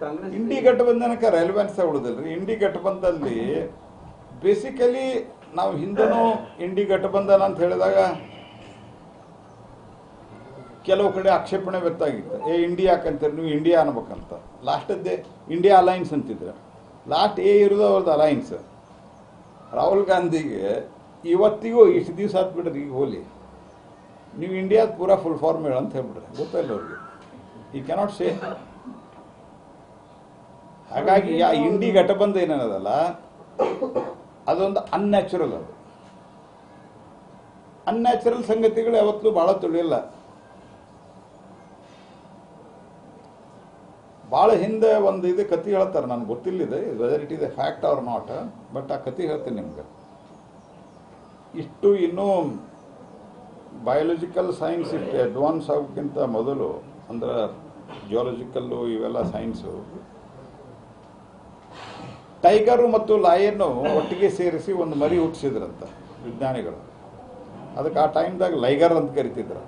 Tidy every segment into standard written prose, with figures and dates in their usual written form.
ಕಾಂಗ್ರೆಸ್ ಇಂಡಿ ಗಠಬಂಧನಕ್ಕೆ relevance ಉಳಿದಿಲ್ರಿ. ಇಂಡಿ ಗಠಬಂಧನಲ್ಲಿ basically ನಾವು ಹಿಂದೆನೂ ಇಂಡಿ ಗಠಬಂಧನ ಅಂತ ಹೇಳಿದಾಗ ಕೆಲವು ಕಡೆ ಆಕ್ಷೇಪಣೆ ವ್ಯಕ್ತ ಆಗಿತ್ತು. ಇಂಡಿಯಾ ಯಾಕಂತೀರಿ ನೀವು, ಇಂಡಿಯಾ ಅನ್ಬೇಕಂತ. ಲಾಸ್ಟದ್ದೇ ಇಂಡಿಯಾ ಅಲೈನ್ಸ್ ಅಂತಿದ್ರು. ಲಾಸ್ಟ್ ಇರೋದು ಅವ್ರದ್ದು ಅಲೈನ್ಸ್. ರಾಹುಲ್ ಗಾಂಧಿಗೆ ಇವತ್ತಿಗೂ ಇಷ್ಟು ದಿವಸ ಆತ್ ಬಿಡ್ರಿ, ಈಗ ಹೋಲಿ ನೀವು ಇಂಡಿಯಾದ ಪೂರಾ ಫುಲ್ ಫಾರ್ಮ್ ಹೇಳ ಅಂತ ಹೇಳ್ಬಿಡ್ರಿ, ಗೊತ್ತಿಲ್ಲ ಅವ್ರಿಗೆ. ಈ ಕೆನಾಟ್ ಸೇ. ಹಾಗಾಗಿ ಆ ಇಂಡಿ ಗಠಬಂಧ ಏನೇನದಲ್ಲ ಅದೊಂದು ಅನ್ಯಾಚುರಲ್. ಅದು ಅನ್ಯಾಚುರಲ್ ಸಂಗತಿಗಳು ಯಾವತ್ತೂ ಭಾಳ ತಿಳಿಯಲ್ಲ. ಭಾಳ ಹಿಂದೆ ಒಂದು ಇದು ಕತೆ ಹೇಳ್ತಾರೆ, ನನಗೆ ಗೊತ್ತಿಲ್ಲಿದೆ whether it is a fact or not, but ಆ ಕತೆ ಹೇಳ್ತೀನಿ ನಿಮ್ಗೆ. ಇಷ್ಟು ಇನ್ನೂ ಬಯಾಲಜಿಕಲ್ ಸೈನ್ಸ್ ಇಟ್ಟು ಅಡ್ವಾನ್ಸ್ ಆಗೋಕ್ಕಿಂತ ಮೊದಲು, ಅಂದ್ರೆ ಜಿಯಾಲಜಿಕಲ್ಲು ಇವೆಲ್ಲ ಸೈನ್ಸು, ಟೈಗರು ಮತ್ತು ಲಾಯನ್ನು ಒಟ್ಟಿಗೆ ಸೇರಿಸಿ ಒಂದು ಮರಿ ಹುಟ್ಟಿಸಿದ್ರಂತ ವಿಜ್ಞಾನಿಗಳು. ಅದಕ್ಕೆ ಆ ಟೈಮ್ದಾಗ ಲೈಗರ್ ಅಂತ ಕರಿತಿದ್ರು.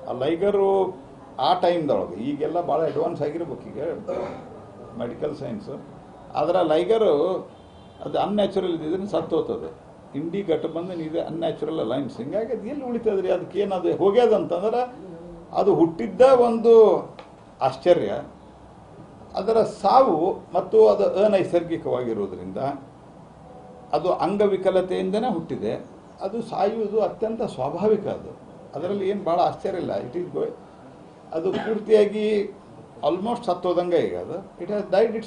ಆ ಲೈಗರು ಆ ಟೈಮ್ದೊಳಗೆ, ಈಗೆಲ್ಲ ಭಾಳ ಅಡ್ವಾನ್ಸ್ ಆಗಿರ್ಬೇಕು ಈಗ ಮೆಡಿಕಲ್ ಸೈನ್ಸು. ಆದರೆ ಲೈಗರು ಅದು ಅನ್ಯಾಚುರಲ್ ಇದ್ದಿದ್ರೆ ಸತ್ತು ಹೋಗ್ತದೆ. ಇಂಡಿ ಗಠಬಂಧನ್ ಇದೆ ಅನ್ಯಾಚುರಲ್ ಅಲೈನ್ಸ್. ಹಿಂಗಾಗಿ ಅದು ಎಲ್ಲಿ ಉಳಿತದ್ರಿ? ಅದಕ್ಕೆ ಏನದು ಹೋಗ್ಯದಂತಂದ್ರೆ ಅದು ಹುಟ್ಟಿದ್ದ ಒಂದು ಆಶ್ಚರ್ಯ. ಅದರ ಸಾವು ಮತ್ತು ಅದು ಅನೈಸರ್ಗಿಕವಾಗಿರೋದ್ರಿಂದ, ಅದು ಅಂಗವಿಕಲತೆಯಿಂದನೇ ಹುಟ್ಟಿದೆ. ಅದು ಸಾಯುವುದು ಅತ್ಯಂತ ಸ್ವಾಭಾವಿಕ. ಅದರಲ್ಲಿ ಏನು ಭಾಳ ಆಶ್ಚರ್ಯ ಇಲ್ಲ. ಇಟ್ ಈಸ್ ಅದು ಪೂರ್ತಿಯಾಗಿ ಆಲ್ಮೋಸ್ಟ್ ಸತ್ತೋದಂಗೆ ಈಗ ಅದು. It has died it's